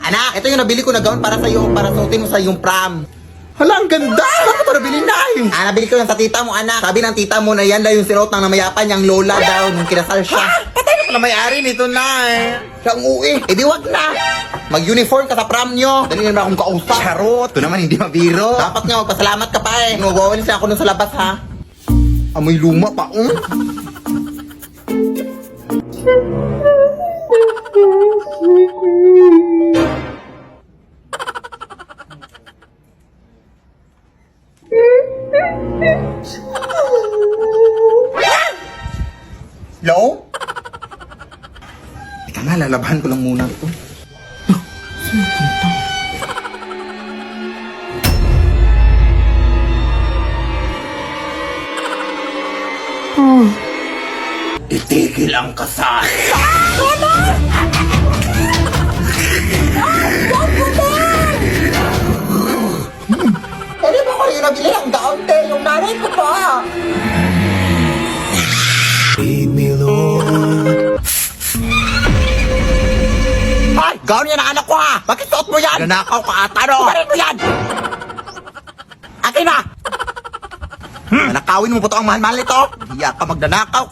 Anak, ito yung nabili ko na gown para sa'yo, para suotin mo sa iyong prom. Hala, ang ganda! Saan mo ito nabili, Nay? Nabili ko yan sa tita mo, anak. Sabi ng tita mo na yan daw yung sinuot ng namayapan niyang lola daw nung kinasal siya. Patay na pala may-ari nito, Nay. Siya ang uwi. Eh di wag na. Mag-uniform ka sa prom nyo. Dali naman akong kausap. Charot. Ito naman hindi mabiro. Dapat nga magpasalamat ka pa eh. Nagawalis na ako nun sa labas, ha? Amoy luma pa, Hello? Teka nga, lalabahan ko lang muna ito. Itigil ang kasal. Pwede ba kayo nabili ang gown, te? Yung nanay ko pa. Lead me, Lord. Ay! Gown yan ang anak ko, ha! Bakit suot mo yan? Nanakaw ka ata, no? Kumarin mo yan! Akin na! Nanakawin mo po ito ang mahal-mahal nito? Hiya ka magnanakaw.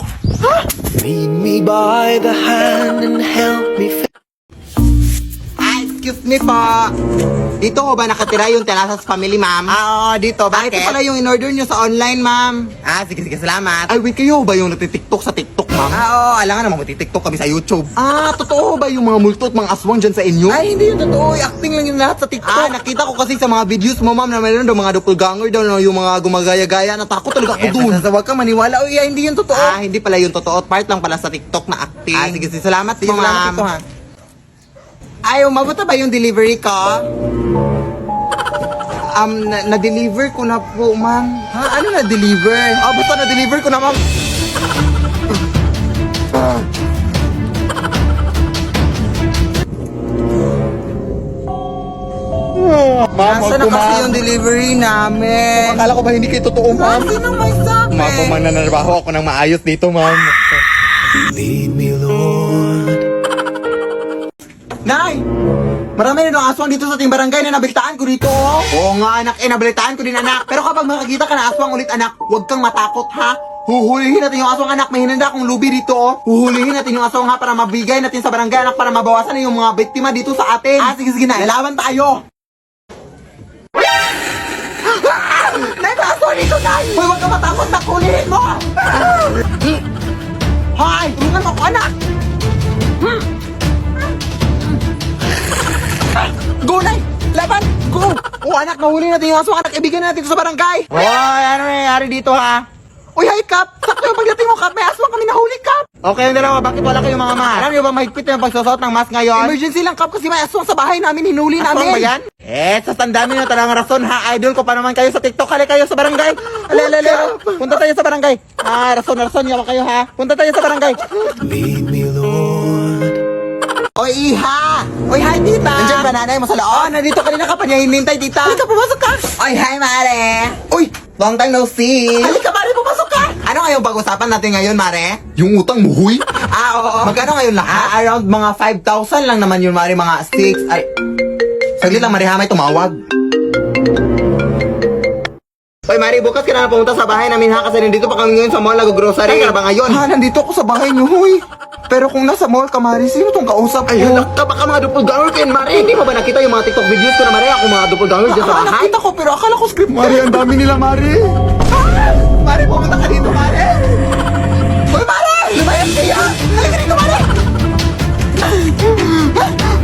Lead me by the hand and help me. Ay, excuse me po. Dito ho ba nakatira yung Telasas family, ma'am? Oo, dito. Bakit? Ito pala yung in-order nyo sa online, ma'am. Sige, salamat. Ay, wait, kayo ba yung nagtitiktok sa TikTok, ma'am? Oo, alangan naman magtitiktok kami sa YouTube. Totoo ba yung mga multo at mga aswang dyan sa inyo? Ay, hindi yung totoo. Acting lang yung lahat sa TikTok. Nakita ko kasi sa mga videos mo, ma'am, na mayroon daw mga doppelganger daw, no, yung mga gumagaya-gaya. Natakot talaga ako dun. Huwag ka maniwala. Uy, hindi yung totoo. Hindi pala yung totoo. Part lang pala sa TikTok na acting. Sige, salamat po, ma'am. Ay, umabot na ba yung delivery ko? Na-deliver ko na po, ma'am. Ha? Ano na-deliver? Basta na-deliver ko na, ma'am. Ma'am, nasaan na kasi yung delivery namin? Akala ko ba hindi kayo totoo, ma'am? Sinong may sabi? Ma'am, kung mananarbaho ako ng maayos dito, ma'am. Lead me, Lord. Nay! Marami rin ang aswang dito sa ating barangay na nabalitaan ko dito. Oo nga, anak. Nabalitaan ko din, anak. Pero kapag makakita ka na aswang ulit, anak, huwag kang matakot, ha? Huhulihin natin yung aswang, anak. May hinanda akong lubi dito, oh. Huhulihin natin yung aswang, ha, para mabigay natin sa barangay, anak, para mabawasan na yung mga biktima dito sa atin. Sige na. Lalaban tayo. Nay, may aswang dito, Nay! Hoy, huwag kang matakot, nak. Hulihin mo! Hoy, tulungan mo ko, anak! Go, Nay! Laban! Go! Anak, nahuli natin yung aswang, anak. Ibigay natin ito sa barangay. Hoy, ano nangyayari dito, ha? Uy, hi, Kap! Sakto yung pagdating mo, Kap. May aswang kami nahuli, Kap. Okay yung dalawa. Bakit wala kayong mga mask? Alam niyo ba mahigpit na yung pagsusot ng mask ngayon? Emergency lang, Kap, kasi may aswang sa bahay namin. Hinuli namin. Aswang ba yan? Sa tandami nyo talagang rason, ha? Idol ko pa naman kayo sa TikTok. Hali kayo sa barangay. Alala. Punta tayo sa barangay. Rason. Yawa kayo, ha? Punta tayo sa barangay. Lead me, Lord. Oy, Iha! Oy, hi, tita! Nandiyan ba nanay mo sa loob? Nandito kanina ka pa niya hinintay, tita. Halika, pumasok ka! Oy, hi, Mare! Uy, long time no see! Halika, Mare, pumasok ka! Ano ngayong pag-usapan natin ngayon, Mare? Yung utang mo, huy? Oo. Magkano ngayon lahat? Around mga 5,000 lang naman yun, Mare. Mga 6, ay... Saglit lang, Mare, ha? May tumawag. Oy, Mari, bukas ka na pumunta sa bahay namin, ha? Kasi nandito pa kami ngayon sa mall, nag-grocery. Ay, ka na ba ngayon? Nandito ako sa bahay niyo, huy. Pero kung nasa mall ka, Mari, sino tong kausap ko? Ay, halak ka, baka mga doppelganger kayo, Mari. Hindi mo ba nakita yung mga TikTok videos ko na, Mari? Ako mga doppelganger dyan sa bahay? Nakita ko, pero akala ko script. Mari, ang dami nila, Mari. Mari, pumunta ka dito, Mari. Uy, Mari! Lumayas kaya! Halika dito, Mari!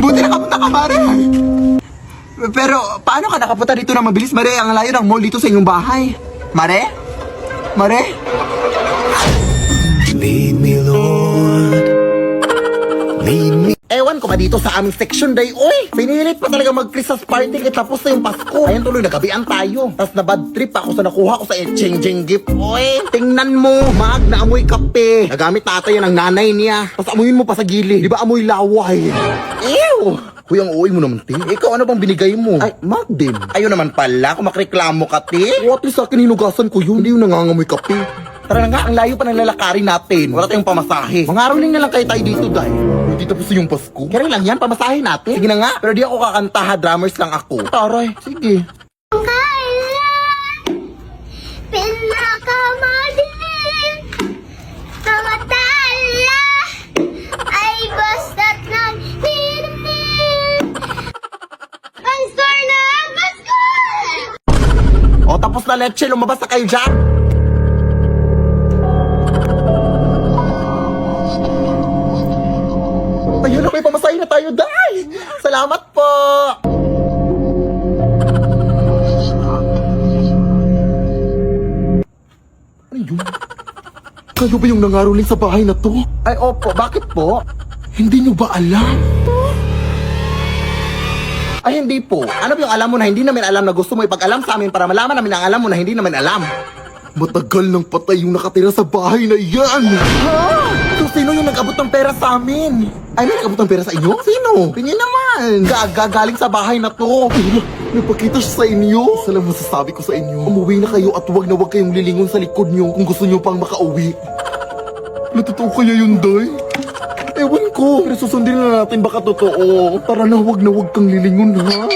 Buti nakapunta ka, Mari. Pero, paano ka nakapunta dito na mabilis, Mare? Ang layo ng mall dito sa inyong bahay. Mare? Mare? Lead me, Lord. Lead me. Ewan ko ba dito sa aming section day, oy! Pinilit pa talaga mag-Christmas party kahit tapos na yung Pasko. Ayun tuloy, nagabian tayo. Tapos na bad trip ako sa nakuha ko sa exchanging gift, oy! Tingnan mo, mag na amoy kape. Nagamit tatay yan ng nanay niya. Tapos amuyin mo pa sa gilid. Di ba amoy laway? Ew! Uy, ang uwi mo naman, te. Ikaw, ano bang binigay mo? Ay, mag din. Ayun naman pala, kung makreklamo ka, te. O, at least sa akin hinugasan ko yun. Hindi yung nangangamoy kape. Tara na nga, ang layo pa ng lalakarin natin. Wala tayong pamasahe. Mangaroling na lang kayo tayo dito, Day. Hindi tapos yung Pasko. Kaya lang yan, pamasahe natin. Sige na nga, pero di ako kakanta ha, drummers lang ako. Taray, sige. Pinakamadilim na matala ay basta't nagniningning ang star na Pasko! O, tapos na leche, lumabas na kayo dyan. Ayun na, may pamasahe na tayo, Day. Salamat po. Ano yun? Kayo ba yung nangaroling sa bahay na to? Ay, opo. Bakit po? Hindi nyo ba alam? Ay, hindi po. Ano ba yung alam mo na hindi namin alam na gusto mo ipag-alam sa amin para malaman namin ang alam mo na hindi namin alam? Matagal nang patay yung nakatira sa bahay na yan! Ha? So, sino yung nag-abot ng pera sa amin? Ay, may nag-abot ng pera sa inyo? Sino? Tingin naman! Galing sa bahay na to! Nagpakita siya sa inyo! Isa lang masasabi ko sa inyo. Umuwi na kayo at huwag na huwag kayong lilingon sa likod nyo kung gusto nyo pang makauwi. Natotoo kaya yun, Day? Ewan ko. Pero susundin na natin baka totoo. Tara na, huwag kang lilingon, ha?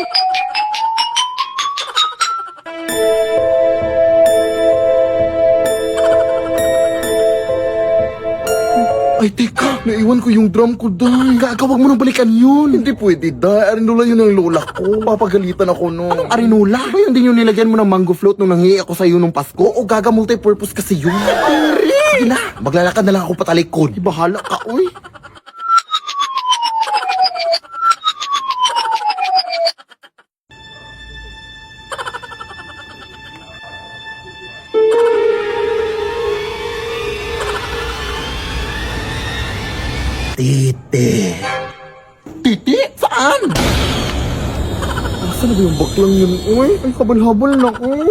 Ay, teka. Naiwan ko yung drum ko, Day. Wag mo nang balikan yun. Hindi pwede, Day. Arinola yun ang lola ko. Papagalitan ako, no. Anong arinola? Ba yun din yung nilagyan mo ng mango float nung nanghihi ako sa'yo nung Pasko? O gaga multi-purpose kasi yun. Sige na. Maglalakad na lang ako patalikod. Bahala ka, uy. Titi. Titi? Saan? Nasaan na ba yung baklang yun? Uy, ay habal-habal na ko.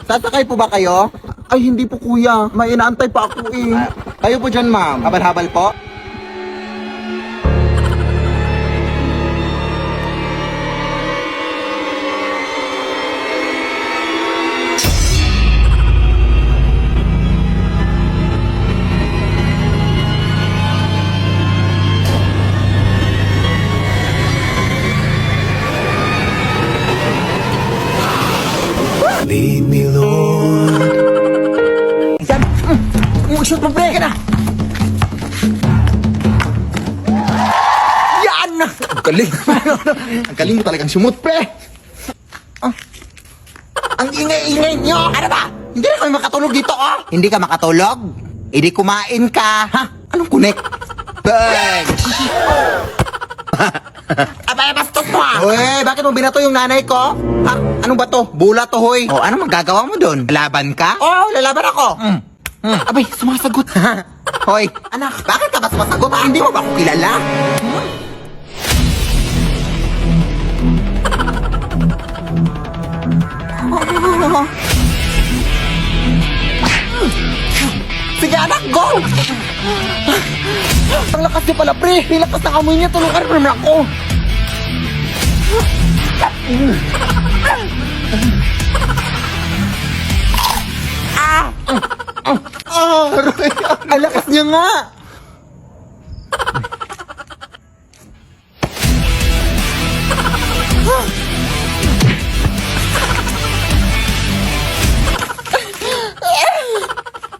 Sasakay po ba kayo? Ay, hindi po kuya. May inaantay pa ako eh. Kayo po dyan, ma'am. Habal-habal po? Lead me, Lord. Yan! Shoot mo, pre! Yan! Ang galing! Ang galing mo talagang sumut, pre! Ang ingay-ingay nyo! Ano ba? Hindi na kami makatulog dito, oh! Hindi ka makatulog? Hindi kumain ka! Ha? Anong connect? Bang! Abay, bastos mo ah! Uy, bakit mo binato yung nanay ko? Ha? Anong ba to? Bula to, hoy. O, ano magagawa mo doon? Laban ka? Oo, lalaban ako. Abay, sumasagot. Hoy, anak, bakit ka ba sumasagot? Hindi mo ba ako kilala? Sige, anak, go! Ang lakas niya pala, pre. Ang lakas ng amoy niya. Tulungan mo naman ako. Aray! Ang lakas niya nga!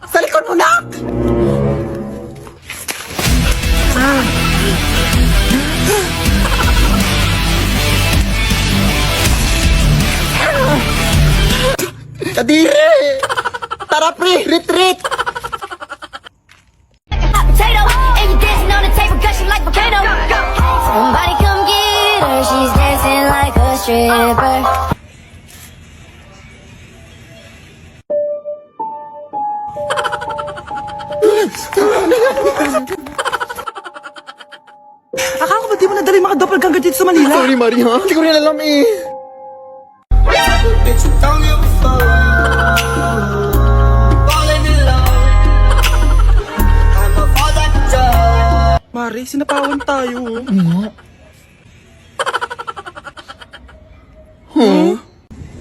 Sa likod mo, nak! Kadiri! Tara, pre! Retreat! Hot potato, and you dancing on the table, gushing like volcano. Somebody come get her, she's dancing like a stripper. Akala ko ba di mo nadali mga doppelganger dito sa Manila? Sorry, Maria. Hindi ko rin alam eh. Mari, sinapawan tayo.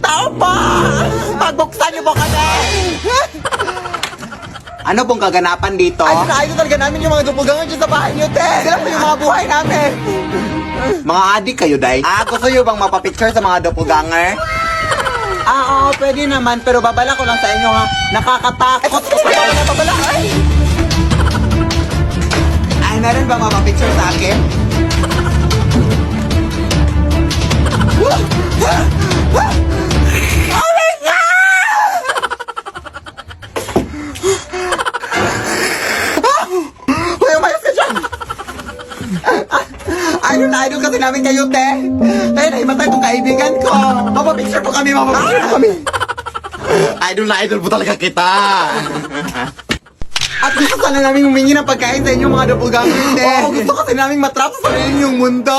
Tao pa! Pagbuksan niyo po kami! Ano pong kaganapan dito? Ay, idol talaga namin yung mga doppelganger dyan sa bahay niyo, te. Sila po yung mga buhay namin. Mga adik kayo, day? Gusto nyo bang mapapicture sa mga doppelganger? Oo, pwede naman. Pero babala ko lang sa inyo, ha? Nakakatakot. Babala, ay. Ay, meron bang mapapicture sa akin? Hoy, umayos ka dyan. Idol kasi namin kayo, te. Kaya naimatay tong kaibigan ko. Mapapicture po kami, mapapicture po kami. Idol na idol po talaga kita. At gusto sana namin humingi ng pagkain sa inyo, mga doppelganger, te. Oo, gusto kasi namin matrap sa sarili yung mundo.